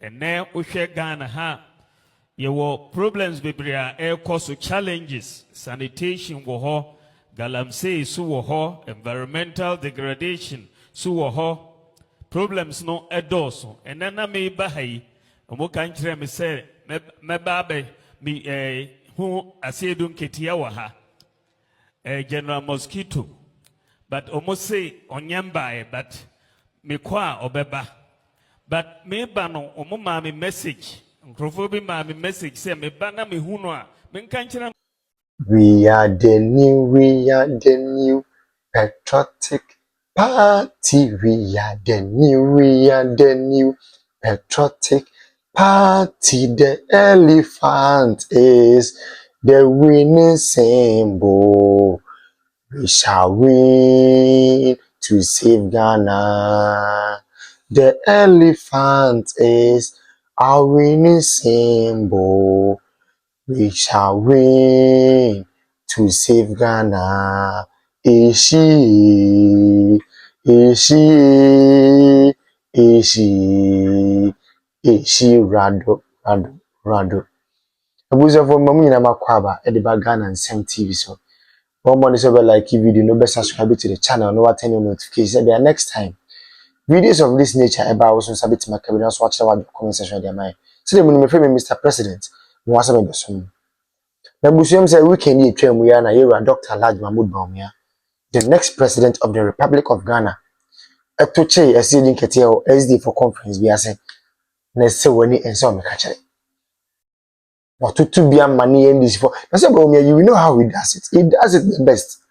and now we share Ghana ha. Your problems bebrea air cause challenges, sanitation wo galamsey su wo environmental degradation su wo problems no edoso and then I may bahai omo kan kire me say me babe me who Asiedu Nketia wa ha general mosquito but omo say onyamba but me kwa obeba but me ba no omo ma me message nkrofo bi ma me message say me ba na me hu no a me kan kire we are the new patriotic party. We are the new patriotic party. The elephant is the winning symbol. We shall win to save Ghana. The elephant is our winning symbol. We shall win to save Ghana. Ishi rado. Abuja for mamu nyina makwaba e de ba Ghana Nsem TV so. One more so like if video no be subscribe to the channel no turn your notifications. There next time videos of this nature about also submit my cabinet so watch the comment section there my. So the me frame Mr. President. Mo wasa me beso. Na busuam say weekend ye twam we na yera Dr. Bawumia, the next president of the Republic of Ghana. Etoche Asiedu Nketia o SDA for conference bi ase. Na se wani ense o me ka kire. Watutu bia mani and this for. Na say Bawumia, you know how he does it. He does it the best.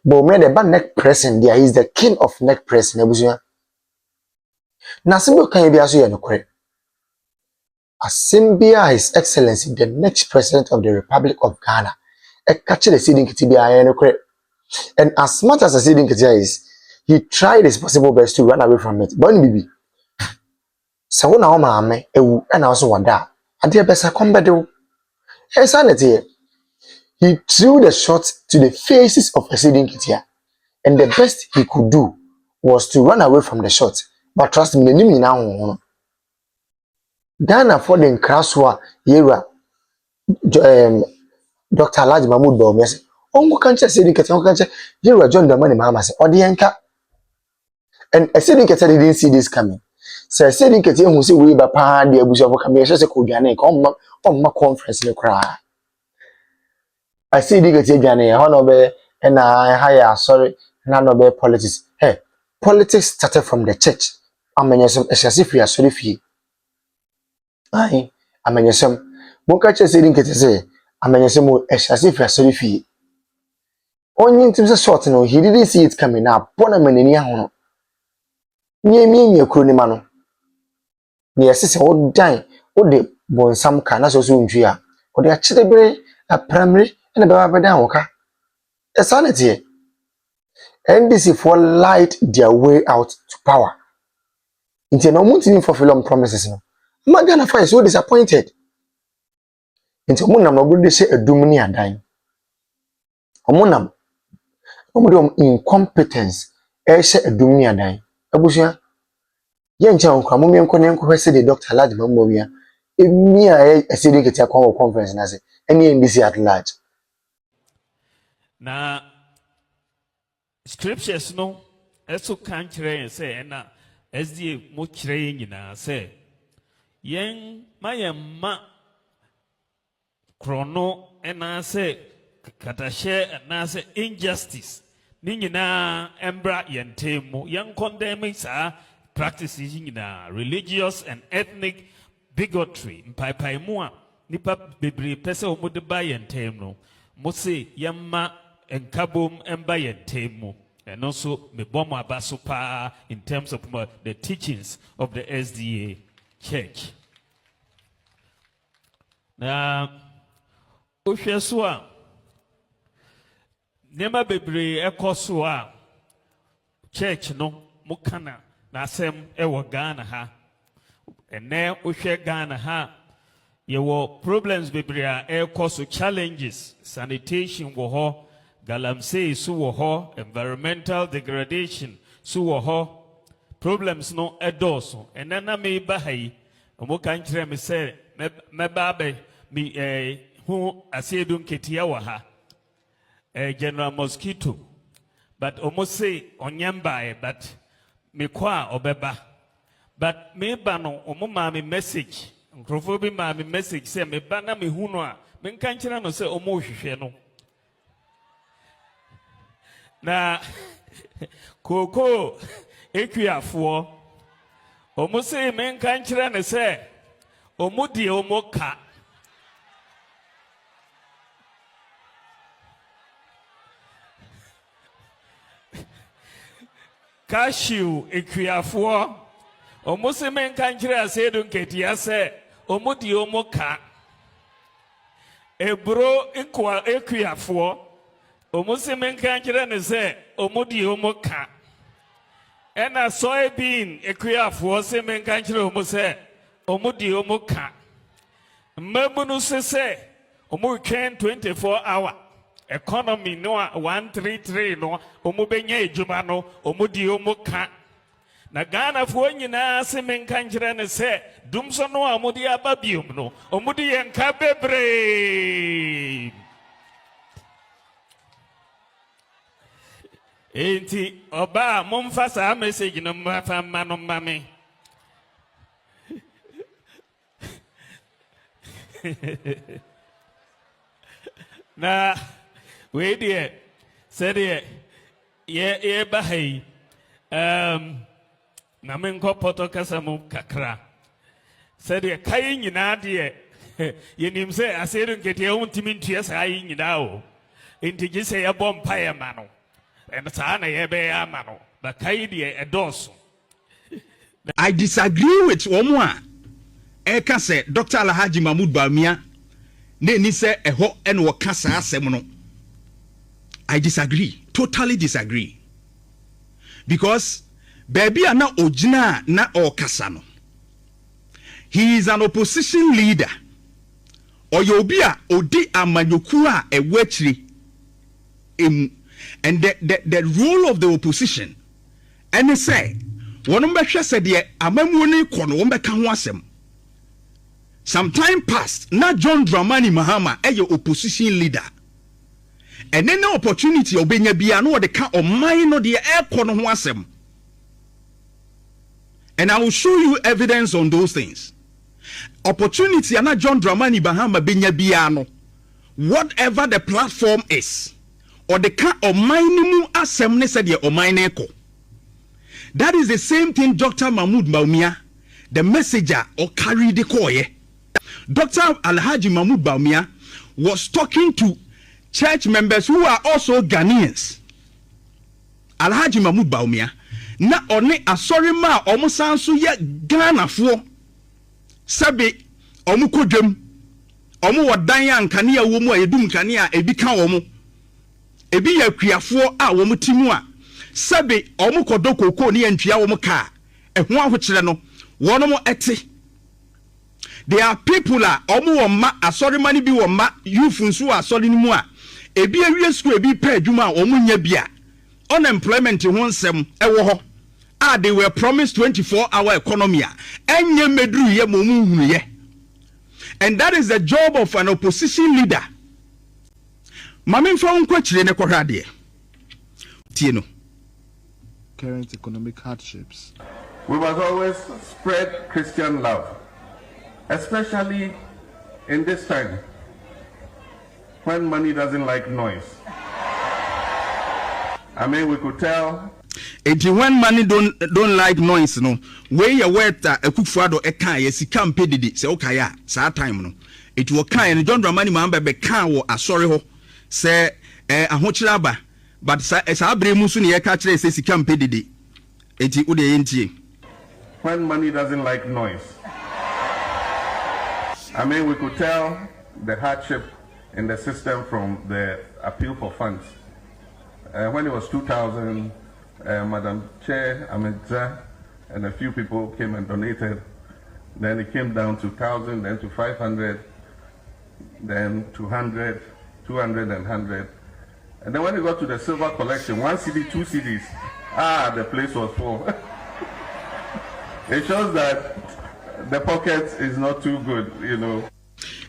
Bawumia the bad neck pressing there, he's the king of neck pressing ebusuam. Na simbo kan bi aso ye no kore. Asimbia His Excellency, the next president of the Republic of Ghana. Asiedu Nketia. And as much as Asiedu Nketia is, he tried his possible best to run away from it. But bibi. So when our mama ewu and also wada. Ade besa kombedo. Sanity. He threw the shot to the faces of Asiedu Nketia. And the best he could do was to run away from the shot. But trust me, now. Ghana for the Kraswa Yera Dr. Bawumia. Ongo kanche Asiedu Nketia kanche Yera John the money mama say odienka. And Asiedu Nketia didn't see this coming. So Asiedu Nketia who say we ba pa de abuso for come say ko dwane ka on conference ne kra. Asiedu Nketia dwane ho no be na higher sorry na no be politics. Hey, politics started from the church. Amenyesem esiasifia asori fie. Aye, amenyesem. Monka che Asiedu Nketia say amenyesem o esiasifia asori fie. Only in a short no, he didn't see it coming up. Bona menini ahono. Nye kuro ni mano. Ni asese o dan, o de bonsam ka na so so ntwia. O de achidebere a primary na be dan woka. Esanity. NDC for light their way out to power. Inti no muntini fulfill promises no. Magana fa is so disappointed. Inti omunam no go say edum ni adan. Omunam incompetence eshe edum ni adan abusua ye ncha nkwa mo menko ne nko hwese de Dr. Bawumia emi a Asiedu Nketia kwa conference na se eni NDC at large na scriptures no eso kan kire say na SDA mo kire nyina say yen mayemma krono ena say katashe na say injustice Ningina embra yentemo young condemning practices religious and ethnic bigotry pai mua nipa bebre pese omude ba yentemo mose yamma enkabom emba yentemo and also me bomo abaso pa in terms of the teachings of the SDA Church. Na ohweswa Nema bebre ekoso a church no mukana na asem ewo Ghana ha ene ohwe Ghana ha yewo problems bebre a ekoso challenges sanitation wo galamsey su wo environmental degradation su wo problems no edoso ene na me bahai Omo kan kyerɛ me sɛ mɛba abɛ me hu Asiedu Nketia wɔ ha. General Mosquito. But omo say onyambae but me kwa obeba. But me ba no omo ma me message. Nkrofo bi ma me message say me ba na me hu no a me nka kyerɛ no sɛ omo hwehwɛ no. Na koko Gh-fuor omo say me nka kyerɛ no sɛ omo die omo ka. Cashew Gh-fuor omo say me nka kyerɛ Asiedu Nketia sɛ omo die omo ka. Ebro Gh-fuor omo say me nka kyerɛ ne sɛ omo die omo ka. Ena soybean Gh-fuor say me nka kyerɛ omo sɛ omo die omo ka. Mmabunu say omo twɛn 24-hour economy no 133 no omo benya ejuma no omo die omo ka. Na Ghana fo nyina se me nka kyerɛ ne sɛ dumso no a omo die aba biom no omo die nka bebre. Enti oba momfa saa message no mfa ma no ma me. Na we die said ye bahai na me nko poto kasa mu kakra said kai nyina de ye nim se Asiedu Nketia untimi ntua saa yi nyina o enti gi se ye bom pa ye ma no en saa na ye be ya ma no ba kai de edoso. I disagree with Omwa Eka se Dr. Alhaji Mahmoud Bawumia ne ni se eho en wo kasa asem no. I disagree, totally disagree. Because baby na ojina na okasa no. He is an opposition leader. Oyobia odi amanyoku a ewachiri. And the role of the opposition and say one mbehwe said the amamu ni kono wo mbeka ho asem. Some time passed, na John Dramani Mahama a opposition leader. And then no opportunity obenya bia no de ka oman no de air kono ho asem. And I will show you evidence on those things. Opportunity na John Dramani Mahama benya bia no, whatever the platform is, or the ka oman mu asem ne said ye oman eko. That is the same thing Dr. Mahmoud Bawumia, the messenger, or carry the koye. Dr. Alhaji Mahmoud Bawumia was talking to church members who are also Ghanaians. Alhaji Mahmoud Bawumia na one asori ma omo sanso ye Ghana fo sabe omo kodwam omo wodan ankane a wo mu a edum kane a ebi ka wo mu ebi ya kuafo a wo mu timu a sabe omo kodo koko ne antwia wo mu ka eho ahokere no wono mo ete. There are people a omo wo ma asori mani bi wo ma youth nso asori ni mu a ebi awie school ebi pa adwuma a omo nya bia unemployment ho nsem ewo ho. They were promised 24-hour economy. And that is the job of an opposition leader. Current economic hardships. We must always spread Christian love, especially in this time when money doesn't like noise. I mean, we could tell. When money don't like noise, no. Where you wet a Gh-fuor eka ye sika mpedidi se okaya sa time no. It will kind John Dramani Mahama be kan wo asori ho se ahokyere aba but sa abremu so ne ye ka kire se sika mpedidi. Eti wo de yentie. When money doesn't like noise. I mean, we could tell the hardship in the system from the appeal for funds. When it was 2000, Madam Chair, Agyeta, and a few people came and donated. Then it came down to 1,000, then to 500, then to 100, 200 and 100. And then when it got to the silver collection, 1 CD, 2 CDs, the place was full. It shows that the pocket is not too good, you know.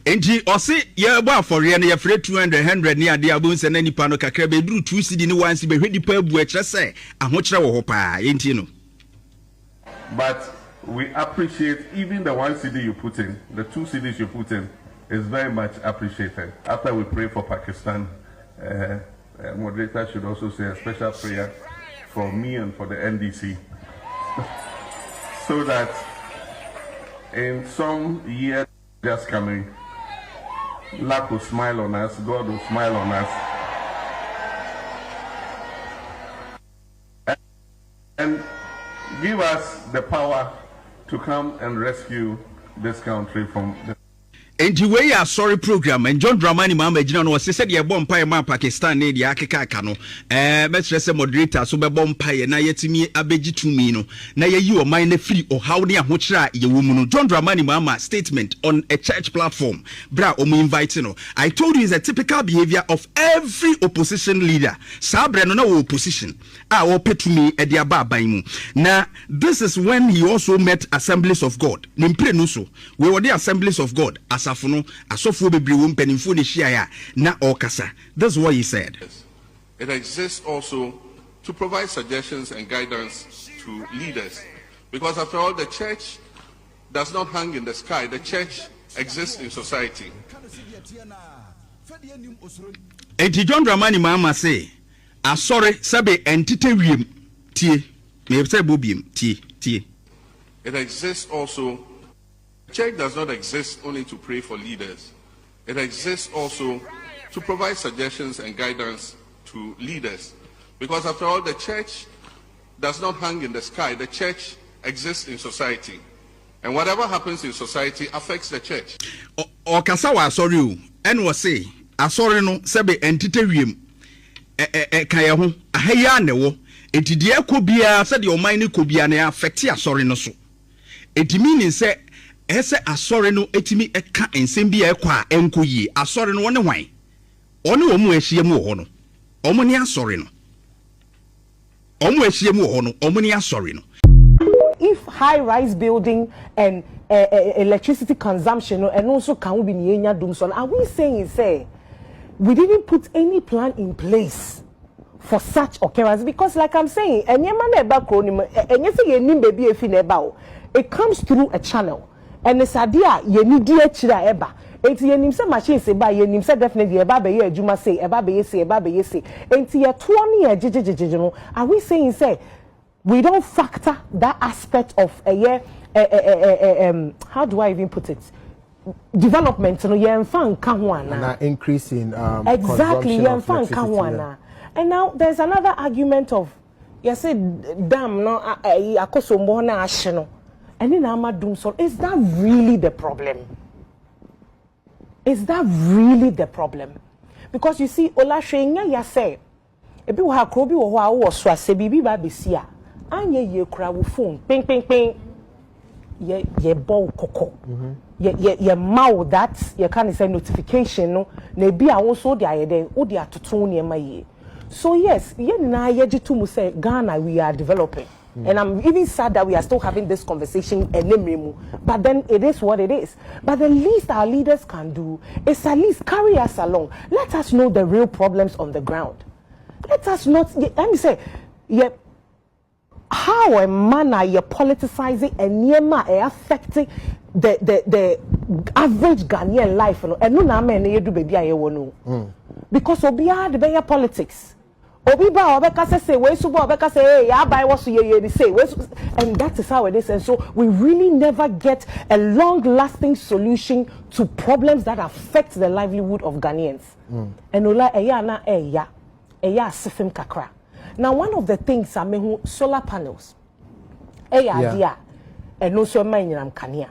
Enti osi ye bo afore ne ye fre 200 100 ne ade abon se na nipa no kakra be duru 2 cedi ne 1 cedi be hwedi pa abu a kire se ahokyere wo ho pa enti no. But we appreciate even the 1 cedi you put in, the 2 cedis you put in is very much appreciated. After we pray for Pakistan, moderator should also say a special prayer for me and for the NDC, so that in some years just coming, luck will smile on us, God will smile on us, and give us the power to come and rescue this country from the Enti we ya sorry program and John Dramani mama gina no se said ye bom pae ma Pakistan ne dia akeka aka no metre se moderator so be bom pae na yetimi abeji tumi no na ye yi o man na free o how ne ahokyere ye wo mu no. John Dramani mama statement on a church platform bra o mu invite no. I told you is a typical behavior of every opposition leader. Sabre no na opposition o petumi e dia ba ban mu. Na this is when he also met Assemblies of God. Nimpre no so we were the Assemblies of God asafuno asofo bebre wo mpanimfo ne hia ya na okasa. This is what he said. It exists also to provide suggestions and guidance to leaders, because after all, the church does not hang in the sky. The church exists in society. Enti John Dramani mama say asore sabe entite wiem tie me say bobiem tie. It exists also. The church does not exist only to pray for leaders. It exists also to provide suggestions and guidance to leaders, because after all, the church does not hang in the sky. The church exists in society, and whatever happens in society affects the church. Okasa wa asore o en wo say asore no sebe entite wiem kaye ho ahaya ne wo etidie kobia se de oman ne kobia ne affect asore no so. It means say ese asore no etimi eka ensem bia ekwa enkoyi asore no wone hwan one wo mu ahiem wo ho no omo ni asore no omo ahiem wo ho no omo ni asore no. If high-rise building and electricity consumption and also can be nienya dumson, are we saying say we didn't put any plan in place for such occurrence? Because like I'm saying, it comes through a channel. And it's idea ye need dear chira eba. Enti ye nimse machine se ba ye nimse definitely eba be ye adwuma say eba be ye say eba be ye say. Enti ye 20 ye jejejeje. Are we saying say we don't factor that aspect of a year how do I even put it? Development no ye mfa nka ho ana. Increase in exactly ye mfa nka ho ana. And now there's another argument of you say dam no akosombo na ahye no. And in Amadum, so is that really the problem? Is that really the problem? Because you see, Ola Shenya ya say, ebi wa krobi wa wo so ase bibi ba besia. Anye ye kura wo phone, ping ping ping. Ye bow koko. Ye mau that ye can say notification no. Na bi a wo so de ayede, wo de atoton ne ma ye. So yes, ye na ye jitu say Ghana we are developing. And I'm even sad that we are still having this conversation, but then it is what it is. But the least our leaders can do is at least carry us along. Let us know the real problems on the ground. Let us not, let me say, how a manner you're politicizing and affecting the average Ghanaian life. And no na do baby because obia the better politics. Obiba obeka say we subo obeka say ya buy what you say, and that is how it is. And so we really never get a long-lasting solution to problems that affect the livelihood of Ghanaians. And ola eya sifim kakra. Now one of the things I mean solar panels. Dia and also mine kania.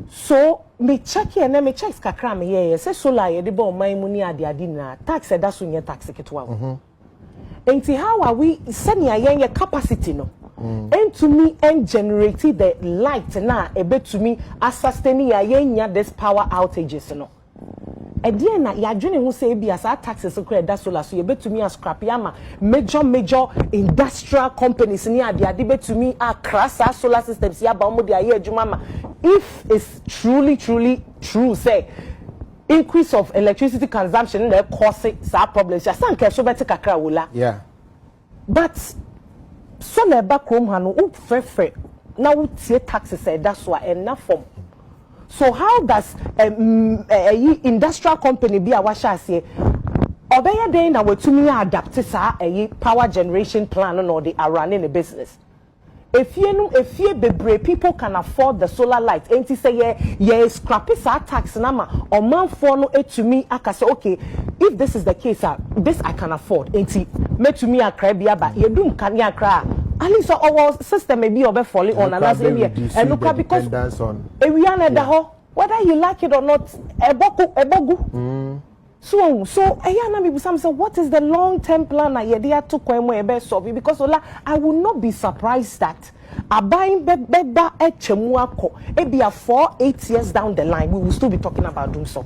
So me check here na me check kakra me here say solar ye de bo man mu ni ade na tax e da so nye tax ketwa. Enti how are we sending a capacity no? And to me and generate the light na ebe to me as sustaining this power outages no. Again, na yadwene ho say bi as taxes so da solar so ye betumi as scrap yama major industrial companies ni ade betumi akrasa solar systems ya ba omo de aye adwuma ma if it's truly true say increase of electricity consumption na cause sa problems ya san ke so beti kakra wola yeah but so na ba krom ha no ufrefre na wutie taxes da so na form. So how does industrial company be a washase obey day na wetumi adapt sa power generation plan or they are running a business? If you bebre people can afford the solar light, enti say yeah scrap sa tax na ma or man for no to me aka say okay if this is the case this I can afford enti me to me akra bia ba ye dum kan ya akra at least our system may be over falling on another area and look because we are whether you like it or not ebogu so ayana me some say what is the long-term plan na ye dey to kwemo ebe solve because I will not be surprised that abayin beba echemu akọ e be 4-8 years down the line we will still be talking about doing so.